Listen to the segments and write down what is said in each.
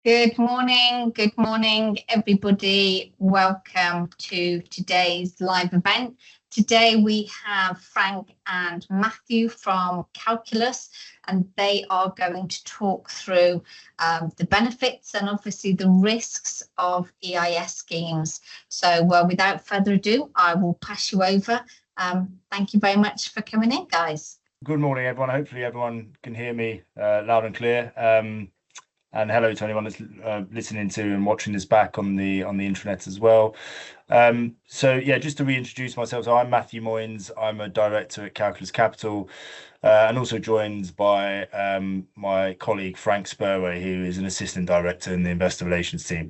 Good morning, everybody. Welcome to today's live event. Today we have Frank and Matthew from Calculus, and they are going to talk through the benefits and obviously the risks of EIS schemes. So without further ado, I will pass you over. Thank you very much for coming in, guys. Good morning, everyone. Hopefully everyone can hear me loud and clear. And hello to anyone that's listening to and watching this back on the intranet as well. So yeah, just to reintroduce myself, so I'm Matthew Moynes. I'm a director at Calculus Capital, and also joined by my colleague Frank Spurway, who is an assistant director in the investor relations team.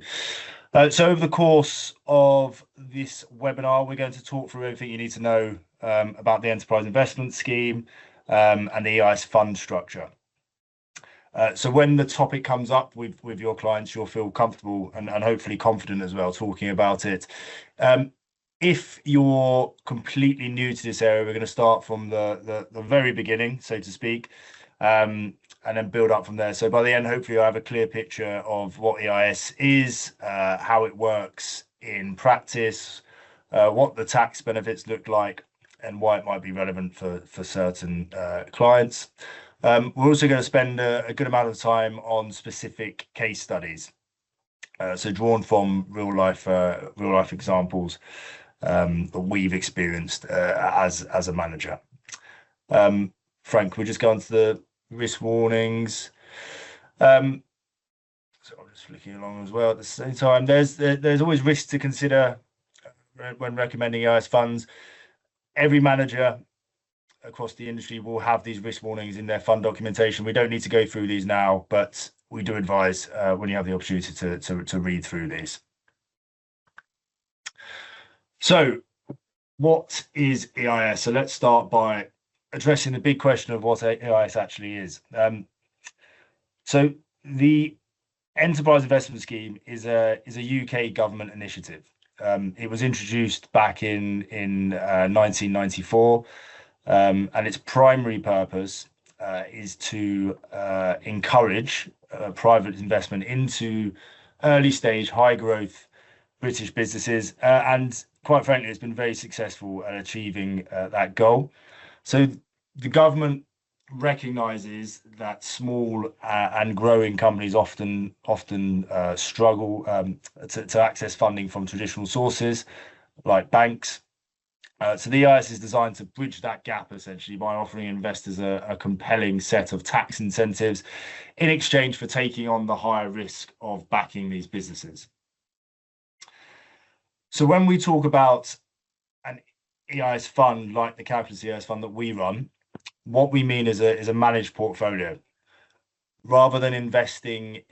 So over the course of this webinar, we're going to talk through everything you need to know about the enterprise investment scheme and the EIS fund structure. So when the topic comes up with your clients, you'll feel comfortable and hopefully confident as well talking about it. If you're completely new to this area, we're going to start from the very beginning, so to speak, and then build up from there. So by the end, hopefully, you'll have a clear picture of what EIS is, how it works in practice, what the tax benefits look like, and why it might be relevant for certain clients. We're also going to spend a good amount of time on specific case studies, so drawn from real life examples that we've experienced as a manager. Frank, we'll just go on to the risk warnings. So I'm just flicking along as well at the same time. There's always risks to consider when recommending EIS funds. Every manager across the industry will have these risk warnings in their fund documentation. We don't need to go through these now, but we do advise when you have the opportunity to read through these. So what is EIS? So let's start by addressing the big question of what EIS actually is. So the Enterprise Investment Scheme is a UK government initiative. It was introduced back in 1994. And its primary purpose is to encourage private investment into early stage, high growth British businesses. And quite frankly, it's been very successful at achieving that goal. So the government recognizes that small and growing companies often struggle to access funding from traditional sources like banks. So the EIS is designed to bridge that gap essentially by offering investors a compelling set of tax incentives in exchange for taking on the higher risk of backing these businesses. So when we talk about an EIS fund like the Calculus EIS fund that we run, what we mean is a managed portfolio. Rather than investing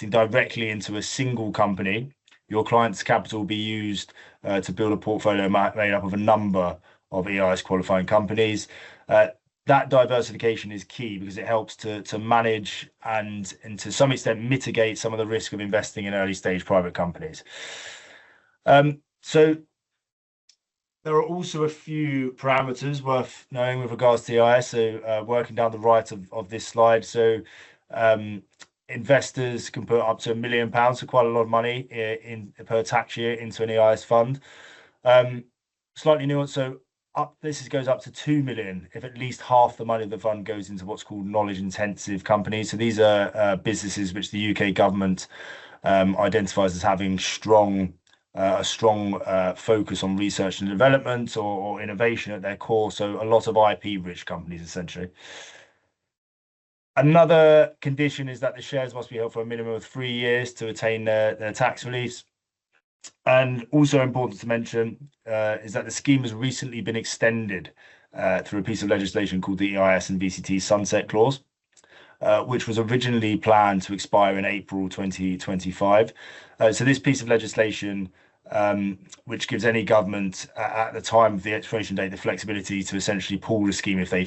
directly into a single company, your client's capital will be used to build a portfolio made up of a number of EIS qualifying companies. That diversification is key because it helps to manage and to some extent mitigate some of the risk of investing in early stage private companies. So there are also a few parameters worth knowing with regards to EIS. So working down the right of this slide. So investors can put up to £1 million, so quite a lot of money per tax year into an EIS fund. Slightly nuanced, so this goes up to 2 million if at least half the money of the fund goes into what's called knowledge intensive companies. So these are businesses which the UK government identifies as having a strong focus on research and development or innovation at their core. So a lot of IP rich companies essentially. Another condition is that the shares must be held for a minimum of 3 years to attain their tax reliefs. And also important to mention is that the scheme has recently been extended through a piece of legislation called the EIS and VCT Sunset Clause, which was originally planned to expire in April 2025. So this piece of legislation, which gives any government at the time of the expiration date the flexibility to essentially pull the scheme if they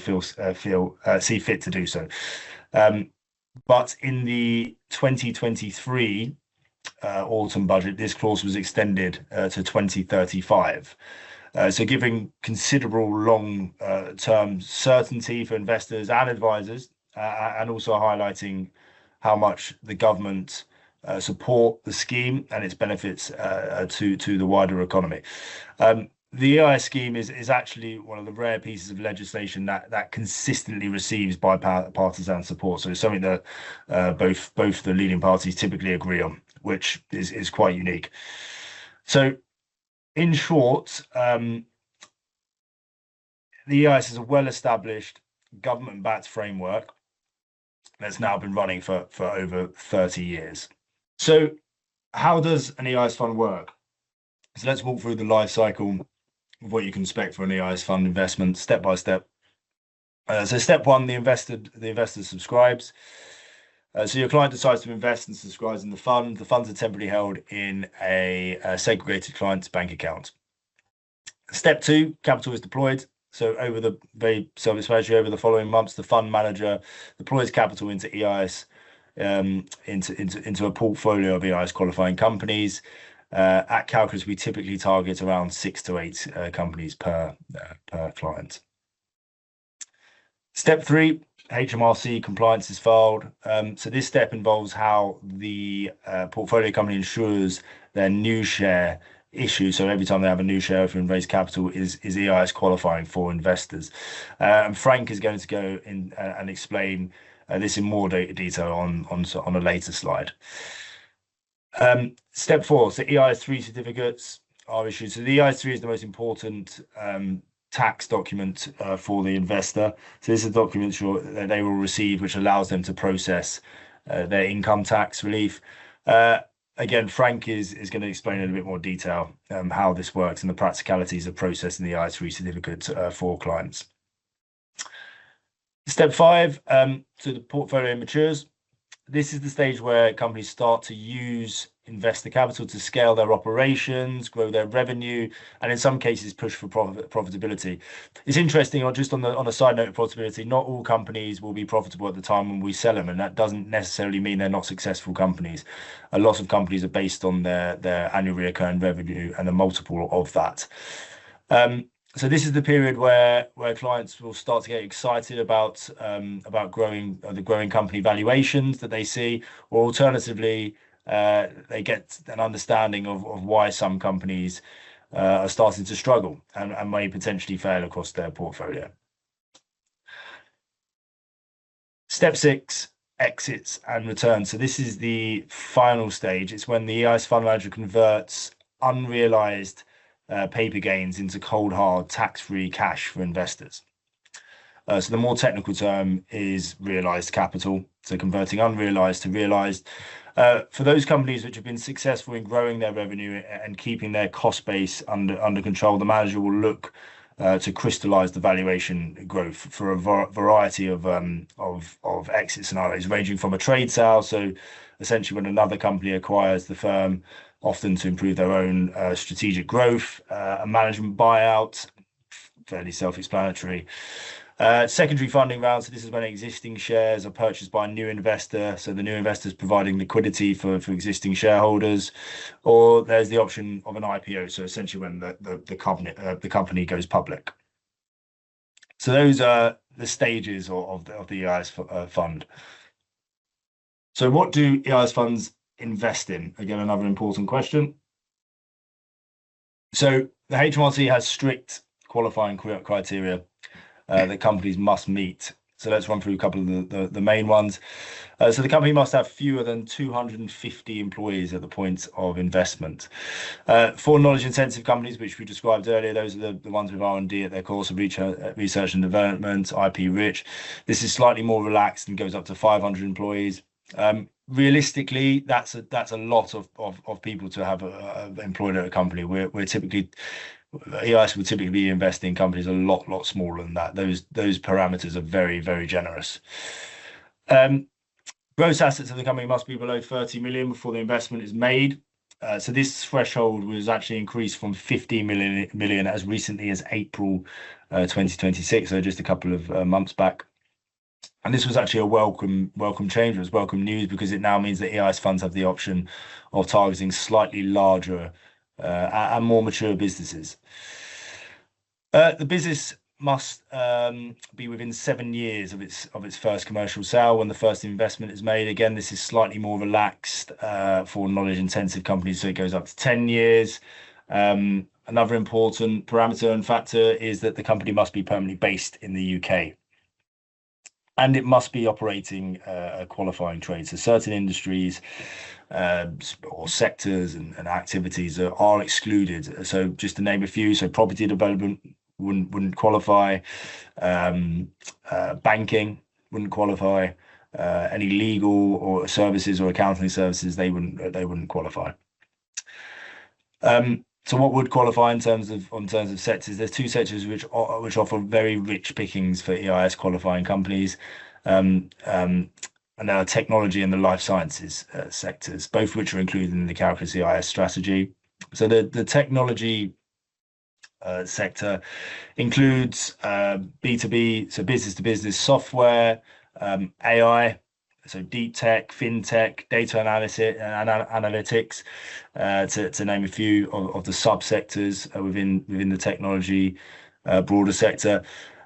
see fit to do so. But in the 2023 autumn budget, this clause was extended to 2035. So giving considerable long-term certainty for investors and advisors, and also highlighting how much the government support the scheme and its benefits to the wider economy. The EIS scheme is actually one of the rare pieces of legislation that consistently receives bipartisan support. So it's something that both the leading parties typically agree on, which is quite unique. So in short, the EIS is a well-established government-backed framework that's now been running for over 30 years. So how does an EIS fund work? So let's walk through the life cycle of what you can expect for an EIS fund investment step by step. So step one, the investor subscribes. So your client decides to invest and subscribes in the fund. The funds are temporarily held in a segregated client's bank account. Step two, capital is deployed. So over the very self-explanatory, over the following months, the fund manager deploys capital into EIS, into a portfolio of EIS qualifying companies. At Calculus, we typically target around 6 to 8 companies per client. Step three, HMRC compliance is filed. So this step involves how the portfolio company ensures their new share issue. So every time they have a new share and raise capital is EIS qualifying for investors. And Frank is going to go in and explain this in more detail on a later slide. Step four, so EIS3 certificates are issued. So the EIS3 is the most important tax document for the investor. So this is a document that they will receive, which allows them to process their income tax relief. Again, Frank is going to explain in a bit more detail how this works and the practicalities of processing the EIS3 certificate for clients. Step five, so the portfolio matures. This is the stage where companies start to use investor capital to scale their operations, grow their revenue, and in some cases push for profitability. It's interesting, or just on a side note of profitability, not all companies will be profitable at the time when we sell them, and that doesn't necessarily mean they're not successful companies. A lot of companies are based on their annual recurring revenue and a multiple of that. So this is the period where clients will start to get excited about the growing company valuations that they see, or alternatively, they get an understanding of why some companies are starting to struggle and may potentially fail across their portfolio. Step six, exits and returns. So this is the final stage. It's when the EIS fund manager converts unrealized paper gains into cold hard tax-free cash for investors. So the more technical term is realized capital, so converting unrealized to realized. For those companies which have been successful in growing their revenue and keeping their cost base under control, the manager will look to crystallize the valuation growth for a variety of exit scenarios, ranging from a trade sale, so essentially when another company acquires the firm, often to improve their own strategic growth, a management buyout, fairly self-explanatory. Secondary funding round, so this is when existing shares are purchased by a new investor, so the new investor is providing liquidity for existing shareholders, or there's the option of an IPO, so essentially when the company goes public. So those are the stages of the EIS fund. So what do EIS funds invest in? Again, another important question. So the HMRC has strict qualifying criteria that companies must meet. So let's run through a couple of the main ones. So the company must have fewer than 250 employees at the point of investment. For knowledge-intensive companies, which we described earlier, those are the ones with R&D at their core, so research and development, IP-rich. This is slightly more relaxed and goes up to 500 employees. Realistically, that's a lot of people to have employed at a company. EIS would typically be investing in companies a lot smaller than that. Those parameters are very generous. Gross assets of the company must be below 30 million before the investment is made. So this threshold was actually increased from 15 million as recently as April 2026, so just a couple of months back. And this was actually a welcome change. It was welcome news because it now means that EIS funds have the option of targeting slightly larger and more mature businesses. The business must be within 7 years of its first commercial sale when the first investment is made. Again, this is slightly more relaxed for knowledge-intensive companies, so it goes up to 10 years. Another important parameter and factor is that the company must be permanently based in the UK. And it must be operating a qualifying trade. So certain industries or sectors and activities are excluded. So just to name a few, so property development wouldn't qualify, banking wouldn't qualify, any legal or services or accounting services, they wouldn't qualify. So what would qualify in terms of sectors? There's two sectors which offer very rich pickings for EIS qualifying companies, and our technology and the life sciences sectors, both which are included in the Calculus EIS strategy. So the technology sector includes B2B, so business to business software, AI. So deep tech, fintech, data analytics, to name a few of the subsectors within the technology broader sector.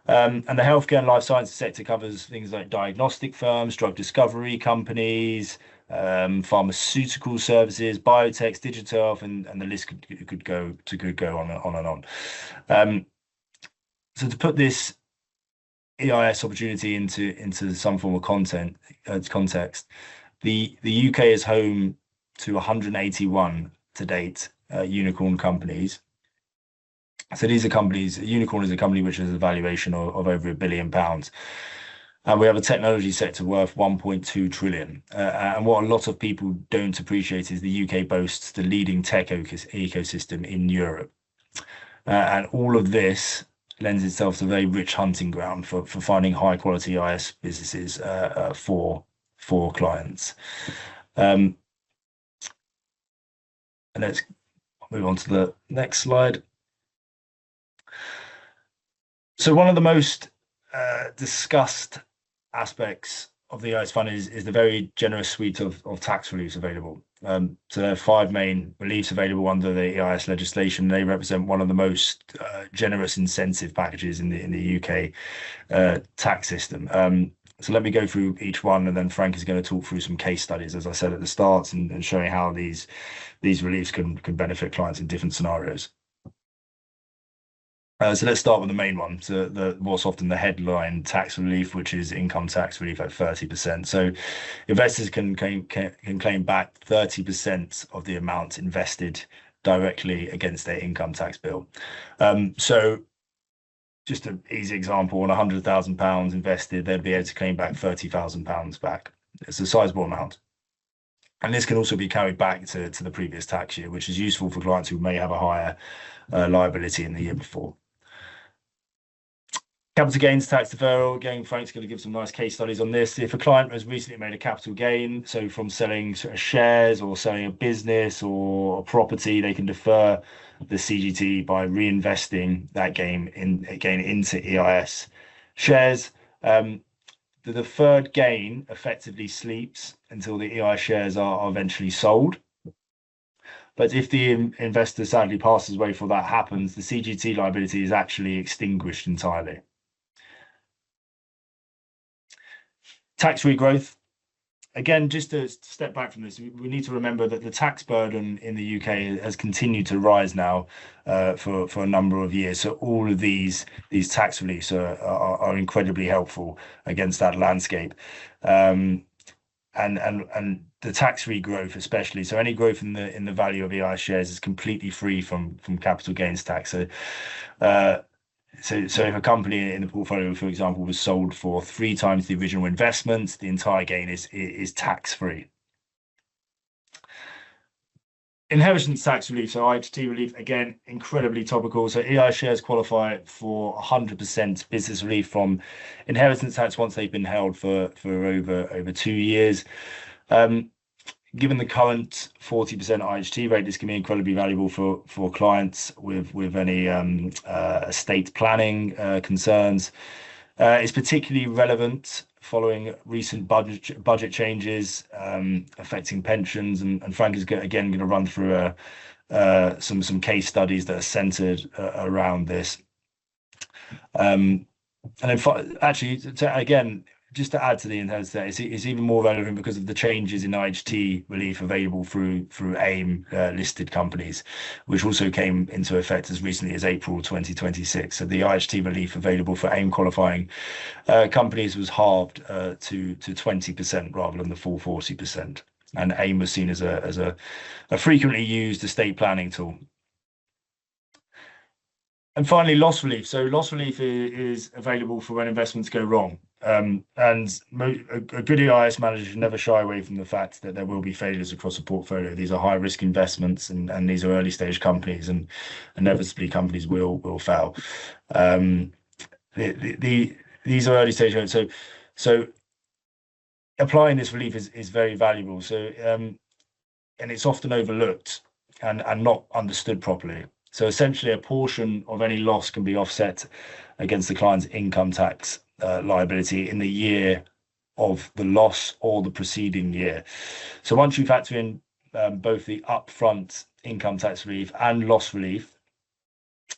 And the healthcare and life sciences sector covers things like diagnostic firms, drug discovery companies, pharmaceutical services, biotechs, digital health, and the list could go on and on. So to put this EIS opportunity into some form of context, the UK is home to 181 to date unicorn companies. So these are companies. A unicorn is a company which has a valuation of over £1 billion, and we have a technology sector worth 1.2 trillion. And what a lot of people don't appreciate is the UK boasts the leading tech ecosystem in Europe, and all of this lends itself to a very rich hunting ground for finding high quality EIS businesses for clients. And let's move on to the next slide. So one of the most discussed aspects of the EIS fund is the very generous suite of tax reliefs available. So there are 5 main reliefs available under the EIS legislation. They represent one of the most generous incentive packages in the UK tax system. So let me go through each one, and then Frank is going to talk through some case studies, as I said at the start, and showing how these reliefs can benefit clients in different scenarios. So let's start with the main one. So what's often the headline tax relief, which is income tax relief at 30%. So investors can claim back 30% of the amount invested directly against their income tax bill. So just an easy example, on £100,000 invested, they'd be able to claim back £30,000 back. It's a sizable amount. And this can also be carried back to the previous tax year, which is useful for clients who may have a higher liability in the year before. Capital gains tax deferral. Again, Frank's going to give some nice case studies on this. If a client has recently made a capital gain, so from selling shares or selling a business or a property, they can defer the CGT by reinvesting that gain into EIS shares. The deferred gain effectively sleeps until the EIS shares are eventually sold. But if the investor sadly passes away before that happens, the CGT liability is actually extinguished entirely. Tax-free growth. Again, just to step back from this, we need to remember that the tax burden in the UK has continued to rise now for a number of years. So all of these tax reliefs are incredibly helpful against that landscape. And the tax-free growth, especially, so any growth in the value of EIS shares is completely free from capital gains tax. So if a company in the portfolio, for example, was sold for 3 times the original investment, the entire gain is tax-free. Inheritance tax relief, so IHT relief, again, incredibly topical. So EIS shares qualify for 100% business relief from inheritance tax once they've been held for over 2 years. Given the current 40% IHT rate, this can be incredibly valuable for clients with any estate planning concerns. It's particularly relevant following recent budget changes affecting pensions, and Frank is again going to run through some case studies that are centered around this. And then actually, again, just to add to the intent there, it's even more relevant because of the changes in IHT relief available through AIM listed companies, which also came into effect as recently as April 2026. So the IHT relief available for AIM qualifying companies was halved to 20% rather than the full 40%. And AIM was seen as a frequently used estate planning tool. And finally, loss relief. So loss relief is available for when investments go wrong. And a good EIS manager should never shy away from the fact that there will be failures across a portfolio. These are high risk investments, and these are early stage companies, and inevitably companies will fail. These are early stage. So applying this relief is very valuable. So and it's often overlooked and not understood properly. So essentially, a portion of any loss can be offset against the client's income tax liability in the year of the loss or the preceding year. So once you factor in both the upfront income tax relief and loss relief,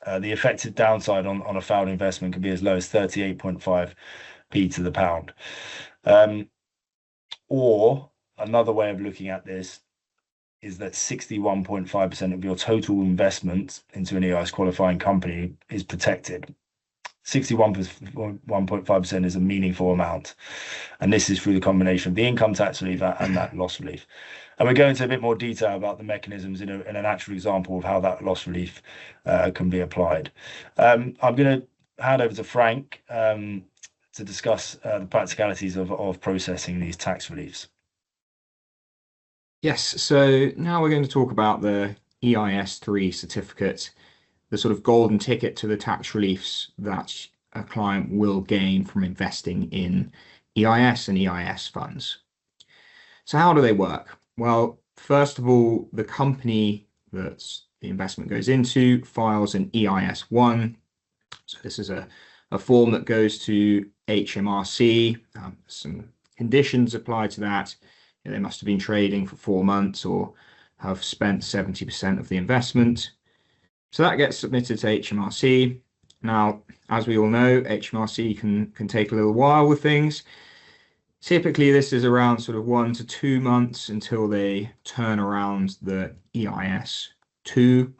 the effective downside on a failed investment can be as low as 38.5p to the pound. Or another way of looking at this is that 61.5% of your total investment into an EIS qualifying company is protected. 61.5% is a meaningful amount. And this is through the combination of the income tax relief and that loss relief. And we'll go into a bit more detail about the mechanisms in an actual example of how that loss relief can be applied. I'm going to hand over to Frank to discuss the practicalities of processing these tax reliefs. Yes, so now we're going to talk about the EIS 3 certificate, the sort of golden ticket to the tax reliefs that a client will gain from investing in EIS and EIS funds. So how do they work? Well, first of all, the company that the investment goes into files an EIS 1. So this is a form that goes to HMRC. Some conditions apply to that. They must have been trading for 4 months or have spent 70% of the investment. So that gets submitted to HMRC. Now, as we all know, HMRC can take a little while with things. Typically, this is around sort of 1 to 2 months until they turn around the EIS 2.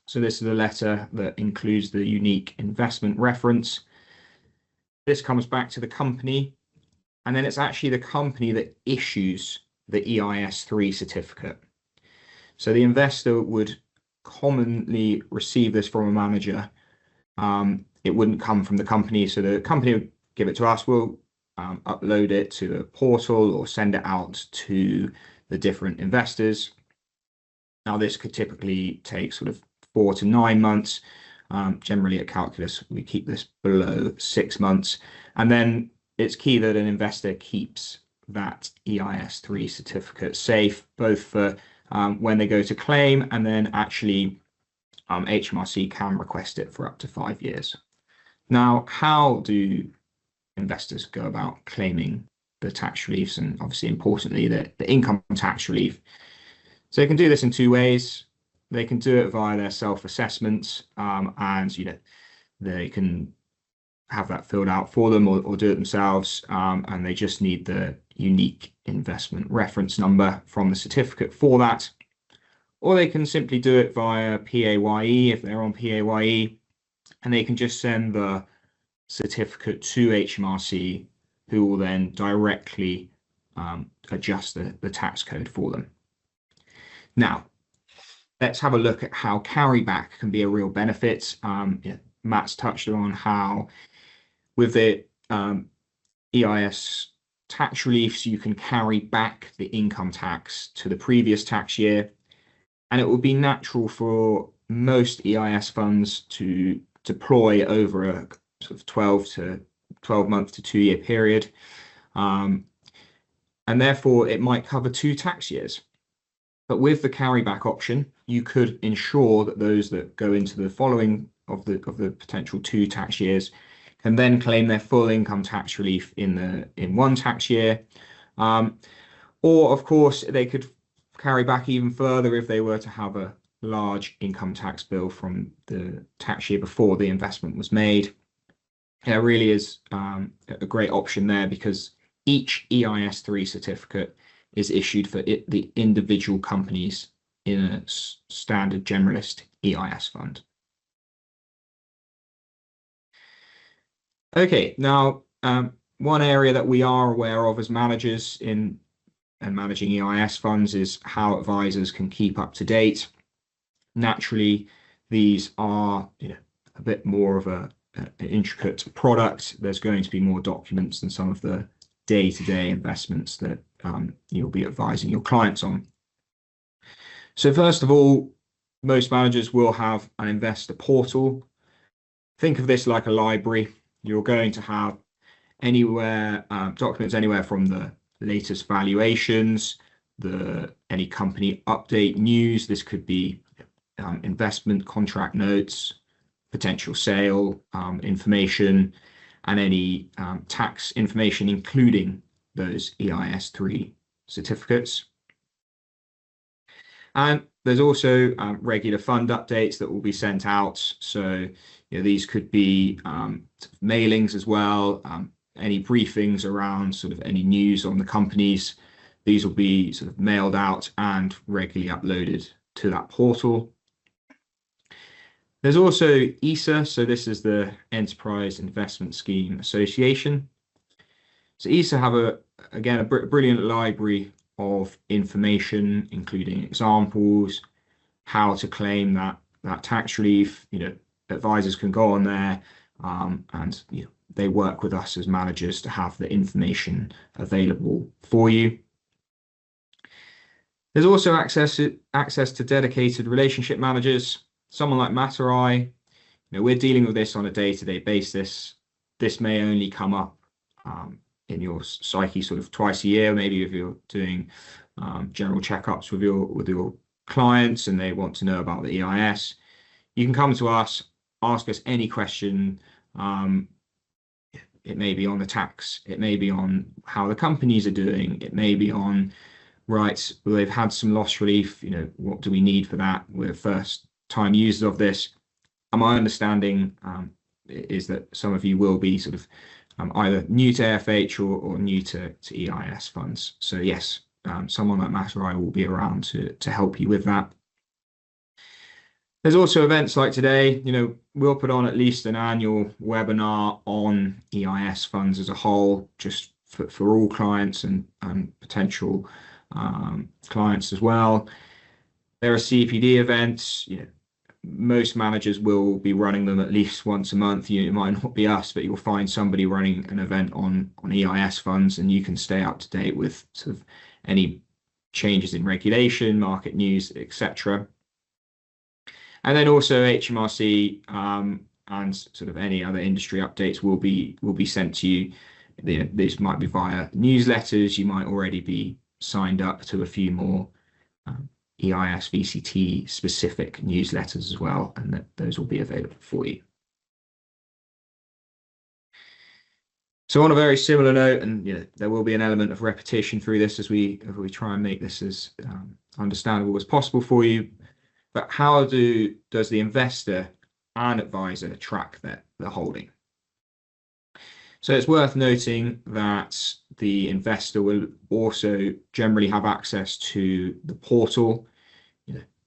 So this is a letter that includes the unique investment reference. This comes back to the company. And then it's actually the company that issues the EIS 3 certificate. So the investor would commonly receive this from a manager. It wouldn't come from the company. So the company would give it to us. We'll upload it to a portal or send it out to the different investors. Now, this could typically take sort of 4 to 9 months. Generally at Calculus, we keep this below 6 months. And then it's key that an investor keeps that EIS 3 certificate safe, both for when they go to claim, and then actually HMRC can request it for up to 5 years. Now, how do investors go about claiming the tax reliefs, and obviously importantly the income tax relief? So they can do this in 2 ways. They can do it via their self-assessments, and they can have that filled out for them or do it themselves, and they just need the unique investment reference number from the certificate for that. Or they can simply do it via PAYE if they're on PAYE, and they can just send the certificate to HMRC, who will then directly adjust the tax code for them. Now, let's have a look at how carryback can be a real benefit. Matt's touched on how with the EIS tax reliefs, you can carry back the income tax to the previous tax year. And it would be natural for most EIS funds to deploy over a sort of 12 month to 2 year period. And therefore, it might cover 2 tax years. But with the carryback option, you could ensure that those that go into the following of the potential 2 tax years can then claim their full income tax relief in 1 tax year. Or of course, they could carry back even further if they were to have a large income tax bill from the tax year before the investment was made. There really is a great option there, because each EIS3 certificate is issued for the individual companies in a standard generalist EIS fund. Okay, now one area that we are aware of as managers in managing EIS funds is how advisors can keep up to date. Naturally, these are a bit more of an intricate product. There's going to be more documents than some of the day-to-day investments that you'll be advising your clients on. So first of all, most managers will have an investor portal. Think of this like a library. You're going to have documents anywhere from the latest valuations, any company update news. This could be investment contract notes, potential sale information, and any tax information, including those EIS3 certificates. And there's also regular fund updates that will be sent out. So these could be mailings as well, any briefings around sort of any news on the companies. These will be sort of mailed out and regularly uploaded to that portal. There's also ESA, so this is the Enterprise Investment Scheme Association. So ESA have again a brilliant library of information, including examples, how to claim that tax relief. Advisors can go on there and they work with us as managers to have the information available for you. There's also access to dedicated relationship managers. Someone like Materai, we're dealing with this on a day-to-day basis. This may only come up in your psyche sort of twice a year, maybe if you're doing general checkups with your clients and they want to know about the EIS. You can come to us, ask us any question. It may be on the tax, it may be on how the companies are doing, it may be on, right, well, they've had some loss relief, what do we need for that? We're first time users of this. And my understanding is that some of you will be sort of either new to AFH or new to EIS funds. So yes, someone like Materai will be around to help you with that. There's also events like today. We'll put on at least an annual webinar on EIS funds as a whole, just for all clients and potential clients as well. There are CPD events. Most managers will be running them at least once a month. It might not be us, but you'll find somebody running an event on EIS funds, and you can stay up to date with sort of any changes in regulation, market news, etc. And then also HMRC and sort of any other industry updates will be sent to you. This might be via newsletters. You might already be signed up to a few more EIS VCT specific newsletters as well, and those will be available for you. So on a very similar note, and there will be an element of repetition through this as we try and make this as understandable as possible for you. But how does the investor and advisor track the holding? So it's worth noting that the investor will also generally have access to the portal.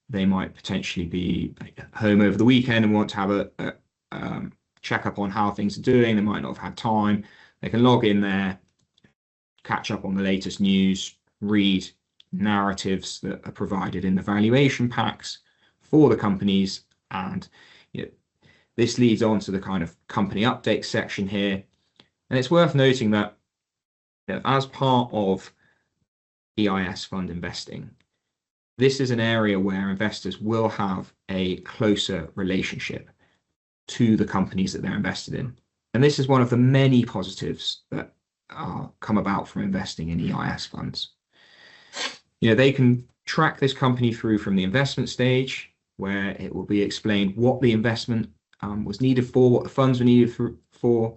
They might potentially be home over the weekend and want to have a check-up on how things are doing. They might not have had time. They can log in there, catch up on the latest news, read narratives that are provided in the valuation packs for the companies. And this leads on to the kind of company update section here. And it's worth noting that as part of EIS fund investing, this is an area where investors will have a closer relationship to the companies that they're invested in. And this is one of the many positives that come about from investing in EIS funds. They can track this company through from the investment stage, where it will be explained what the investment was needed for, what the funds were needed for,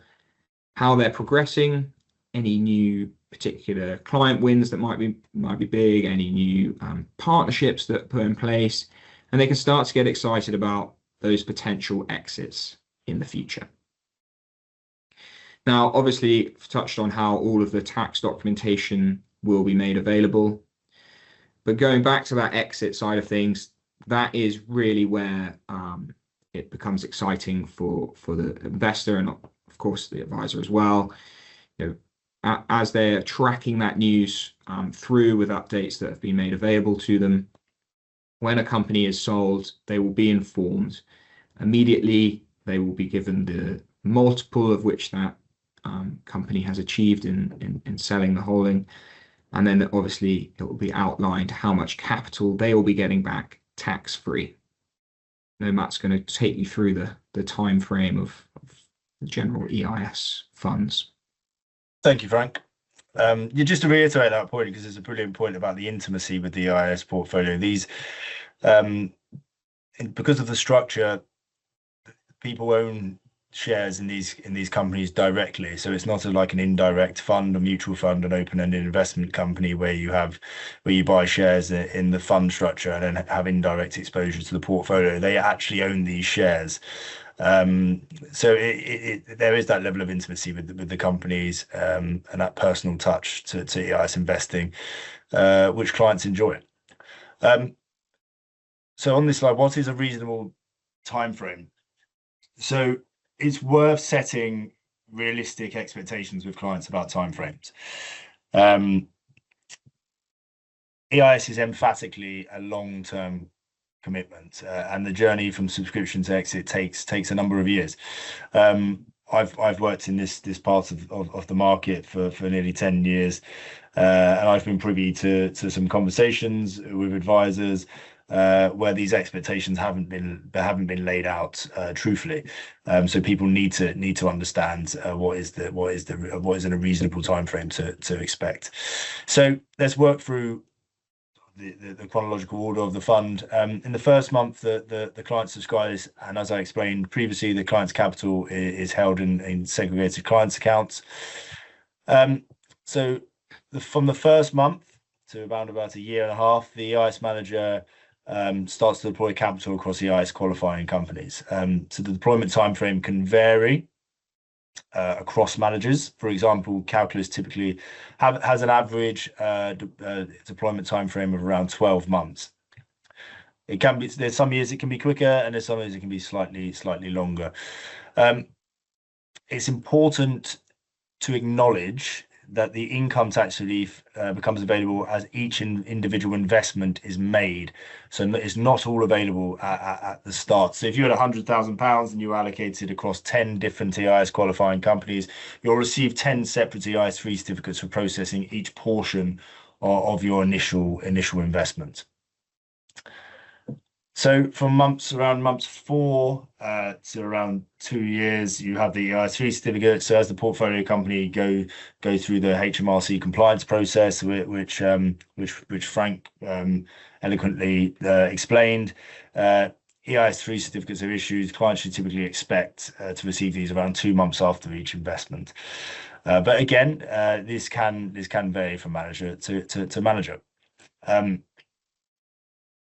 how they're progressing, any new particular client wins that might be big, any new partnerships that are put in place, and they can start to get excited about those potential exits in the future. Now, obviously, I've touched on how all of the tax documentation will be made available. But going back to that exit side of things, that is really where it becomes exciting for the investor and, of course, the advisor as well. As they're tracking that news through with updates that have been made available to them, when a company is sold, they will be informed immediately. They will be given the multiple of which that company has achieved in selling the holding. And then obviously it will be outlined how much capital they will be getting back tax-free. Now Matt's going to take you through the time frame of the general EIS funds. Thank you, Frank. Just to reiterate that point, because it's a brilliant point about the intimacy with the EIS portfolio. These, because of the structure, people own shares in these companies directly, so it's not like an indirect fund, a mutual fund, an open-ended investment company where you buy shares in the fund structure and then have indirect exposure to the portfolio. They actually own these shares. So there is that level of intimacy with the companies and that personal touch to EIS investing, which clients enjoy. So on this slide, what is a reasonable time frame? So it's worth setting realistic expectations with clients about timeframes. EIS is emphatically a long-term commitment, and the journey from subscription to exit takes a number of years. I've worked in this part of the market for nearly 10 years, and I've been privy to some conversations with advisors where these expectations haven't been laid out truthfully. So people need to understand what is in a reasonable time frame to expect. So let's work through the chronological order of the fund. In the first month, the client subscribes, and as I explained previously, the client's capital is held in segregated clients accounts. So from the first month to about a year and a half, the EIS manager starts to deploy capital across EIS qualifying companies. So the deployment timeframe can vary across managers. For example, Calculus typically has an average deployment timeframe of around 12 months. It can be, there's some years it can be quicker, and there's some years it can be slightly longer. It's important to acknowledge that the income tax relief becomes available as each individual investment is made. So it's not all available at the start. So if you had £100,000 and you allocated across 10 different EIS qualifying companies, you'll receive 10 separate EIS 3 certificates for processing each portion of your initial investment. So from around months 4 to around 2 years, you have the EIS 3 certificate. So as the portfolio company go through the HMRC compliance process, which Frank eloquently explained, EIS 3 certificates are issued. Clients should typically expect to receive these around 2 months after each investment. But again, this can vary from manager to manager.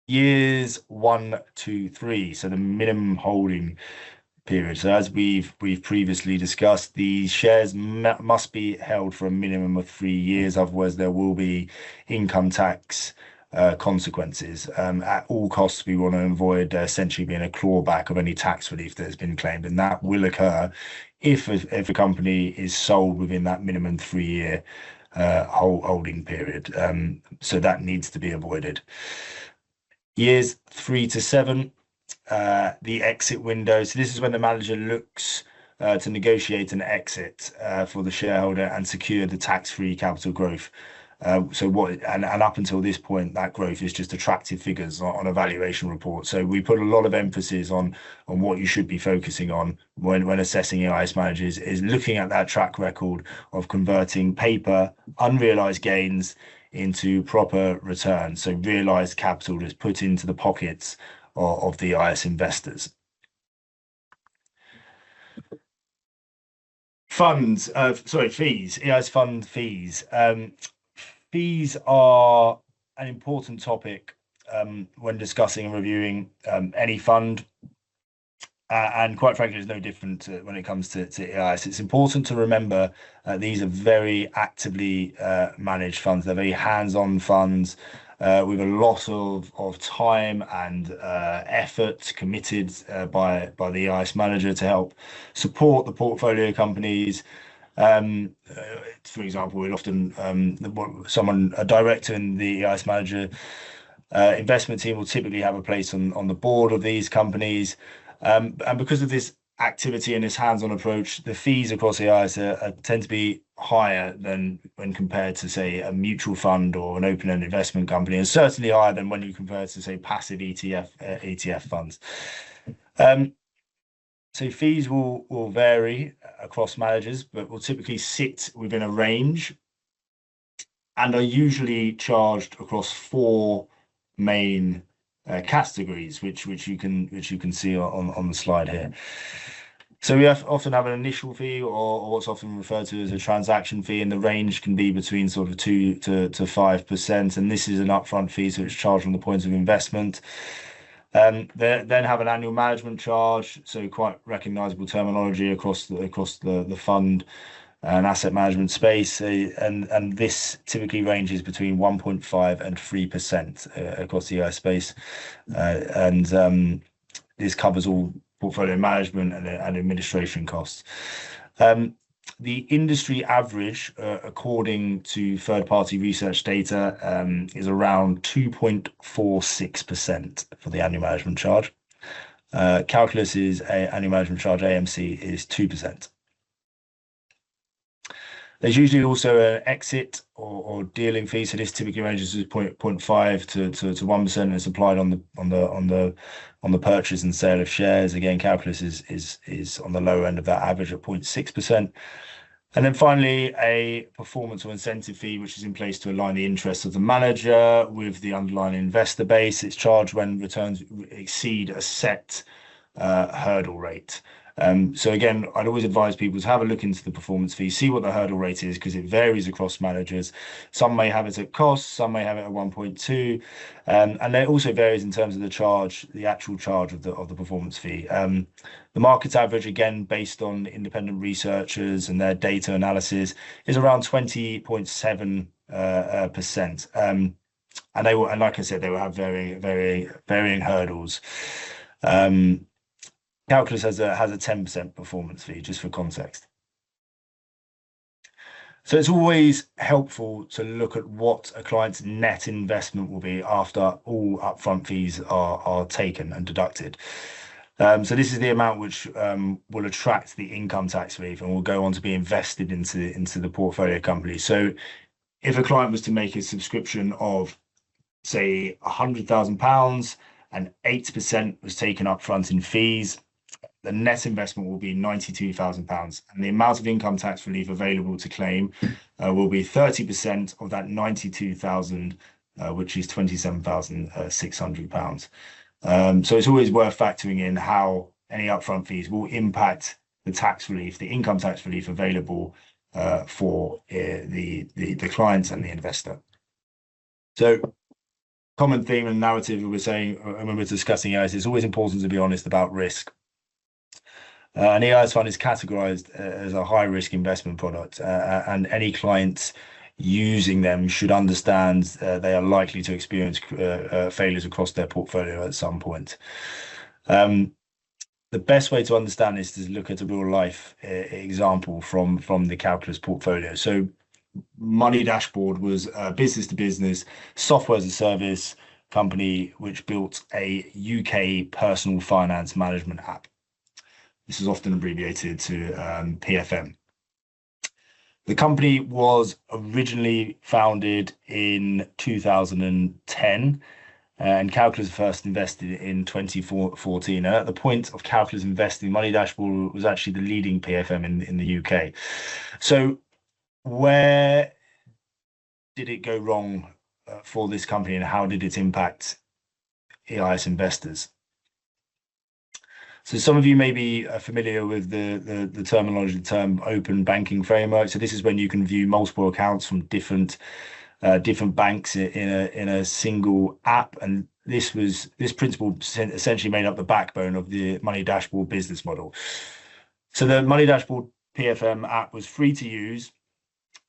Years 1 to 3, so the minimum holding period. So as we've previously discussed, these shares must be held for a minimum of 3 years, otherwise there will be income tax consequences. At all costs, we want to avoid there essentially being a clawback of any tax relief that has been claimed, and that will occur if a company is sold within that minimum 3-year holding period. So that needs to be avoided. Years 3 to 7, the exit window. So this is when the manager looks to negotiate an exit for the shareholder and secure the tax-free capital growth. And up until this point, that growth is just attractive figures on a valuation report. So we put a lot of emphasis on what you should be focusing on when assessing EIS managers, is looking at that track record of converting paper unrealized gains into proper returns. So realized capital is put into the pockets of the EIS investors. Fees, EIS fund fees. Fees are an important topic when discussing and reviewing any fund. And quite frankly, it's no different when it comes to EIS. It's important to remember these are very actively managed funds. They're very hands-on funds with a lot of time and effort committed by the EIS manager to help support the portfolio companies. For example, we'd often a director in the EIS manager investment team will typically have a place on the board of these companies. And because of this activity and this hands-on approach, the fees across EIS tend to be higher than when compared to, say, a mutual fund or an open-end investment company, and certainly higher than when you compare to, say, passive ETF funds. So fees will vary across managers, but will typically sit within a range and are usually charged across four main categories, which you can see on the slide here. So we often have an initial fee, or what's often referred to as a transaction fee, and the range can be between sort of 2 to 5%. And this is an upfront fee, so it's charged on the point of investment. Then have an annual management charge, so quite recognizable terminology across the fund and asset management space, and this typically ranges between 1.5 and 3% across the EIS space, and this covers all portfolio management and administration costs. The industry average, according to third-party research data, is around 2.46% for the annual management charge. Calculus's annual management charge, AMC, is 2%. There's usually also an exit or dealing fee, so this typically ranges to 0.5 to 1%, and it's applied on the purchase and sale of shares. Again, Calculus is on the lower end of that average at 0.6%. And then finally, a performance or incentive fee, which is in place to align the interests of the manager with the underlying investor base. It's charged when returns exceed a set hurdle rate. So again, I'd always advise people to have a look into the performance fee, see what the hurdle rate is, because it varies across managers. Some may have it at cost, some may have it at 1.2, and it also varies in terms of the actual charge of the performance fee. The market average, again, based on independent researchers and their data analysis, is around 20.7%. And like I said, they will have varying hurdles. Calculus has a 10% performance fee, just for context. So it's always helpful to look at what a client's net investment will be after all upfront fees are taken and deducted. So this is the amount which will attract the income tax relief and will go on to be invested into the portfolio company. So if a client was to make a subscription of, say, £100,000 and 8% was taken up front in fees, the net investment will be £92,000, and the amount of income tax relief available to claim will be 30% of that 92,000, which is £27,600. So it's always worth factoring in how any upfront fees will impact the tax relief, the income tax relief available for the client and the investor. So common theme and narrative we're saying when we're discussing EIS, it's always important to be honest about risk. An EIS fund is categorized as a high-risk investment product, and any clients using them should understand they are likely to experience failures across their portfolio at some point. The best way to understand this is to look at a real-life example from the Calculus portfolio. So Money Dashboard was a business-to-business software as a service company which built a UK personal finance management app. This is often abbreviated to PFM. The company was originally founded in 2010, and Calculus first invested in 2014. And at the point of Calculus investing, Money Dashboard was actually the leading PFM in the UK. So where did it go wrong for this company, and how did it impact EIS investors? So some of you may be familiar with the terminology, the term open banking framework. So this is when you can view multiple accounts from different banks in a single app, and this principle essentially made up the backbone of the Money Dashboard business model. So the Money Dashboard PFM app was free to use,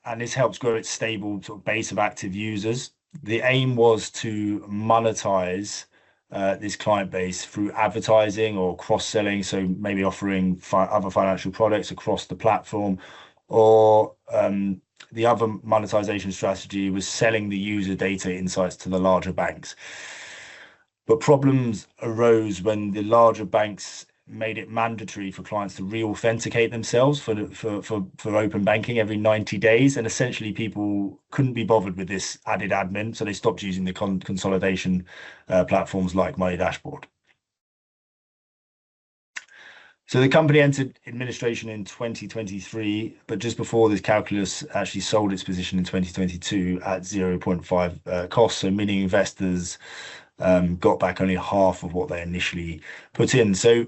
and this helps grow its stable sort of base of active users. The aim was to monetize this client base through advertising or cross-selling, so maybe offering other financial products across the platform, or the other monetization strategy was selling the user data insights to the larger banks. But problems arose when the larger banks made it mandatory for clients to re-authenticate themselves for open banking every 90 days. And essentially people couldn't be bothered with this added admin. So they stopped using the consolidation platforms like Money Dashboard. So the company entered administration in 2023, but just before this, Calculus actually sold its position in 2022 at 0.5 cost. So meaning investors got back only half of what they initially put in. So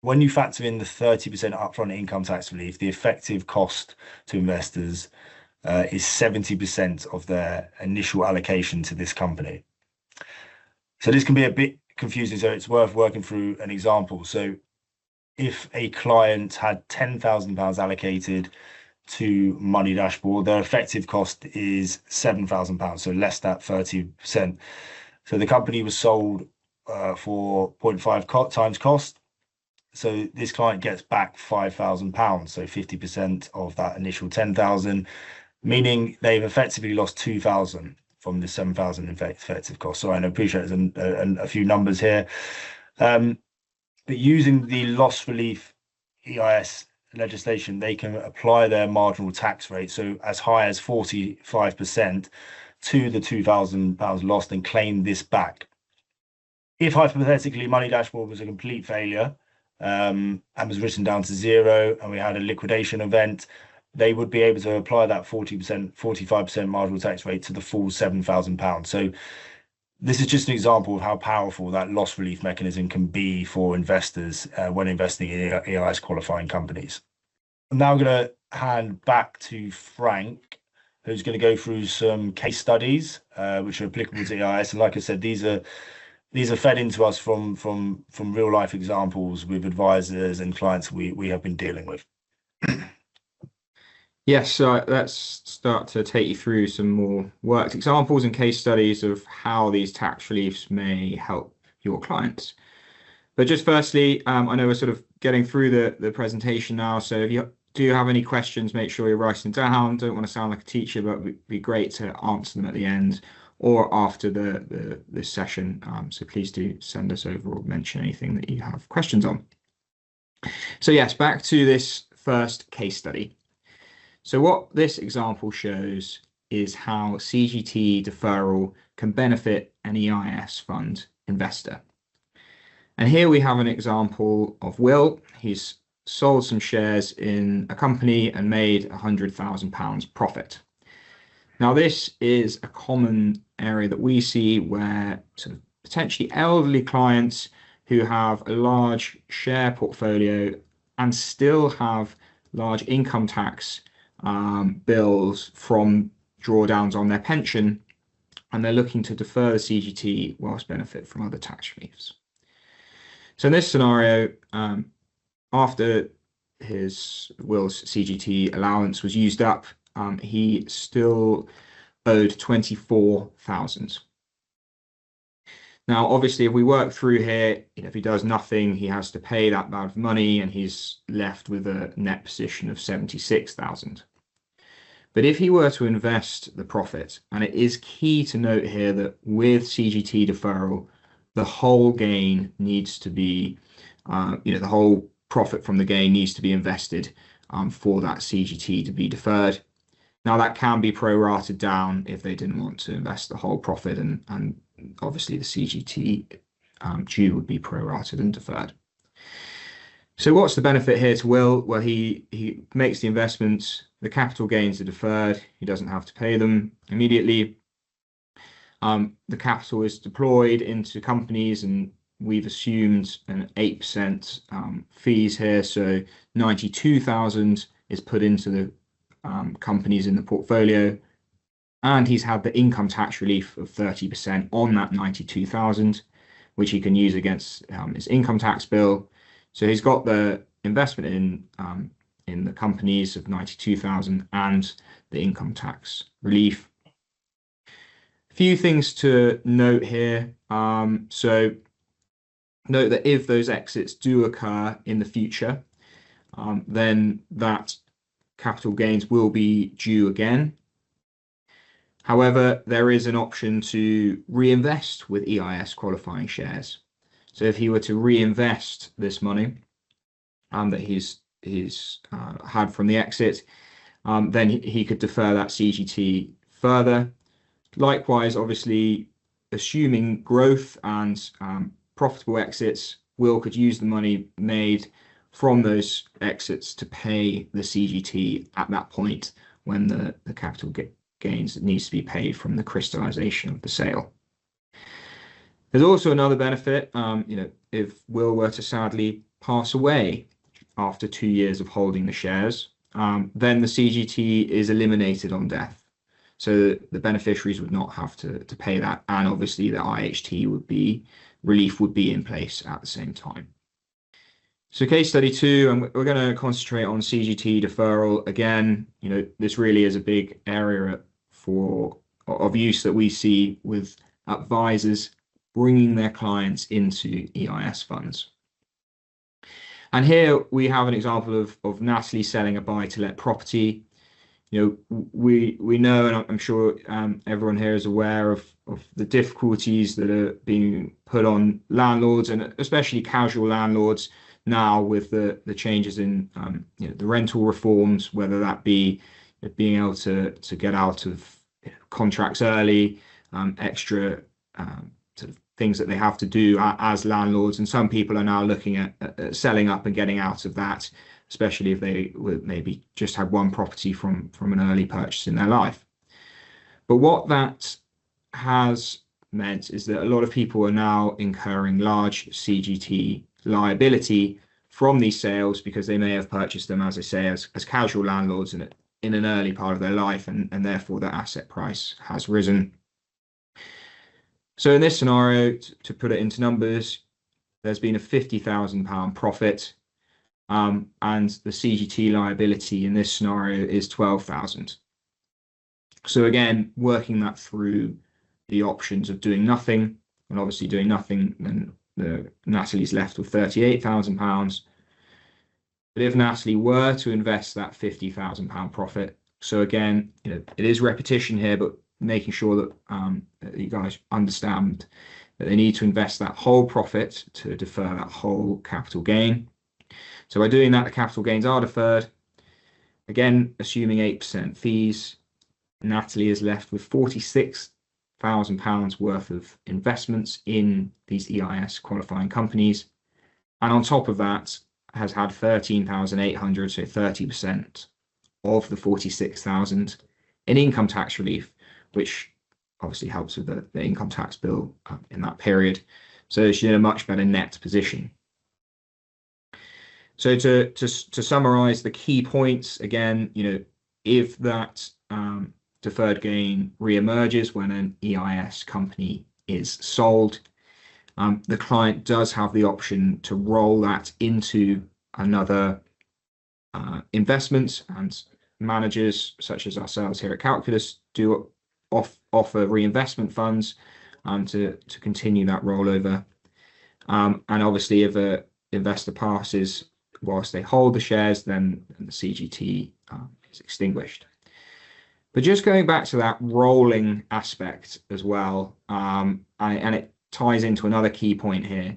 when you factor in the 30% upfront income tax relief, the effective cost to investors is 70% of their initial allocation to this company. So this can be a bit confusing, so it's worth working through an example. So if a client had £10,000 allocated to Money Dashboard, their effective cost is £7,000, so less than 30%. So the company was sold for 0.5 times cost. So this client gets back £5,000, so 50% of that initial 10,000, meaning they've effectively lost 2,000 from the 7,000 effective cost. So I appreciate there's a few numbers here. But using the loss relief EIS legislation, they can apply their marginal tax rate, so as high as 45%, to the £2,000 lost and claim this back. If hypothetically Money Dashboard was a complete failure and was written down to zero, and we had a liquidation event, they would be able to apply that 45% marginal tax rate to the full £7,000. So this is just an example of how powerful that loss relief mechanism can be for investors when investing in EIS qualifying companies. I'm now going to hand back to Frank, who's going to go through some case studies which are applicable to EIS. And like I said, these are fed into us from real life examples with advisors and clients we have been dealing with. Yes, so let's start to take you through some more worked examples and case studies of how these tax reliefs may help your clients. But just firstly, I know we're sort of getting through the presentation now, so if you do have any questions, make sure you're writing down. Don't want to sound like a teacher, but it'd be great to answer them at the end or after this session. So please do send us over or mention anything that you have questions on. So yes, back to this first case study. So what this example shows is how CGT deferral can benefit an EIS fund investor. And here we have an example of Will. He's sold some shares in a company and made £100,000 profit. Now, this is a common area that we see where sort of potentially elderly clients who have a large share portfolio and still have large income tax bills from drawdowns on their pension, and they're looking to defer the CGT whilst benefit from other tax reliefs. So in this scenario, after Will's CGT allowance was used up, he still owed 24,000. Now, obviously, if we work through here, if he does nothing, he has to pay that amount of money, and he's left with a net position of 76,000. But if he were to invest the profit, and it is key to note here that with CGT deferral, the whole gain needs to be, the whole profit from the gain needs to be invested for that CGT to be deferred. Now, that can be prorated down if they didn't want to invest the whole profit, and obviously the CGT due would be prorated and deferred. So what's the benefit here to Will? Well, he makes the investments, the capital gains are deferred, he doesn't have to pay them immediately. The capital is deployed into companies, and we've assumed an 8% fees here, so 92,000 is put into the companies in the portfolio, and he's had the income tax relief of 30% on that 92,000, which he can use against his income tax bill. So he's got the investment in the companies of 92,000 and the income tax relief. A few things to note here. So note that if those exits do occur in the future, then that capital gains will be due again. However, there is an option to reinvest with EIS qualifying shares. So if he were to reinvest this money that he's had from the exit, then he could defer that CGT further. Likewise, obviously, assuming growth and profitable exits, Will could use the money made from those exits to pay the CGT at that point when the capital gains needs to be paid from the crystallization of the sale. There's also another benefit, if Will were to sadly pass away after 2 years of holding the shares, then the CGT is eliminated on death. So the beneficiaries would not have to pay that, and obviously the IHT relief would be in place at the same time. So case study 2, and we're going to concentrate on CGT deferral. Again, this really is a big area of use that we see with advisors bringing their clients into EIS funds. And here we have an example of Natalie selling a buy-to-let property. We know, and I'm sure everyone here is aware of the difficulties that are being put on landlords, and especially casual landlords now with the changes in the rental reforms, whether that be being able to get out of contracts early, extra sort of things that they have to do as landlords. And some people are now looking at selling up and getting out of that, especially if they would maybe just had one property from an early purchase in their life. But what that has meant is that a lot of people are now incurring large CGT liability from these sales because they may have purchased them, as I say, as casual landlords in an early part of their life, and therefore the asset price has risen. So in this scenario, to put it into numbers, there's been a £50,000 profit, and the CGT liability in this scenario is 12,000. So again, working that through the options of doing nothing, and obviously doing nothing, then Natalie's left with £38,000. But if Natalie were to invest that £50,000 profit, so again, it is repetition here, but making sure that you guys understand that they need to invest that whole profit to defer that whole capital gain. So by doing that, the capital gains are deferred. Again, assuming 8% fees, Natalie is left with £46,000 worth of investments in these EIS qualifying companies. And on top of that, has had 13,800, so 30% of the 46,000 in income tax relief, which obviously helps with the income tax bill in that period. So she's in a much better net position. So to summarize the key points, again, if that deferred gain reemerges when an EIS company is sold, the client does have the option to roll that into another investment, and managers such as ourselves here at Calculus do offer reinvestment funds to continue that rollover. And obviously, if an investor passes whilst they hold the shares, then the CGT is extinguished. But just going back to that rolling aspect as well, and it ties into another key point here,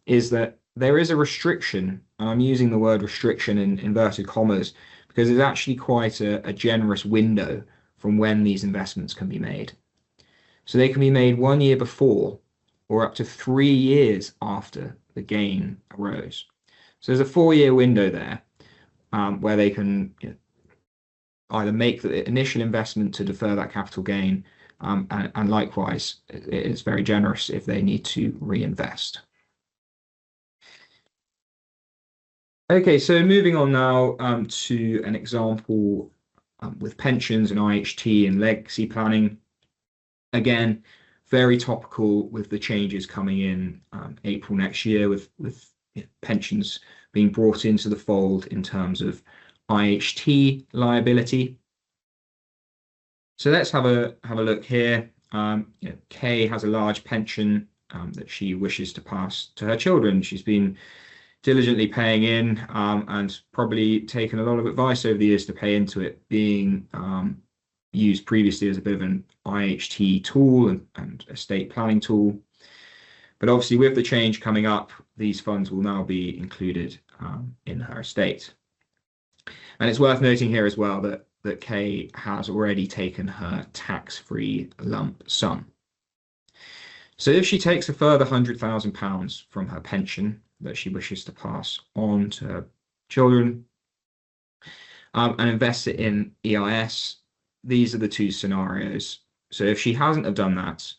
is that there is a restriction, and I'm using the word restriction in inverted commas because it's actually quite a generous window from when these investments can be made. So they can be made 1 year before or up to 3 years after the gain arose. So there's a 4-year window there where they can either make the initial investment to defer that capital gain, and likewise, it's very generous if they need to reinvest. Okay, so moving on now to an example with pensions and IHT and legacy planning. Again, very topical with the changes coming in April next year, with pensions being brought into the fold in terms of IHT liability. So let's have a look here. Kay has a large pension that she wishes to pass to her children. She's been diligently paying in and probably taken a lot of advice over the years to pay into it, being used previously as a bit of an IHT tool and estate planning tool. But obviously with the change coming up, these funds will now be included in her estate. And it's worth noting here as well that Kay has already taken her tax-free lump sum. So if she takes a further £100,000 from her pension that she wishes to pass on to her children and invests it in EIS, these are the two scenarios. So if she hasn't have done that,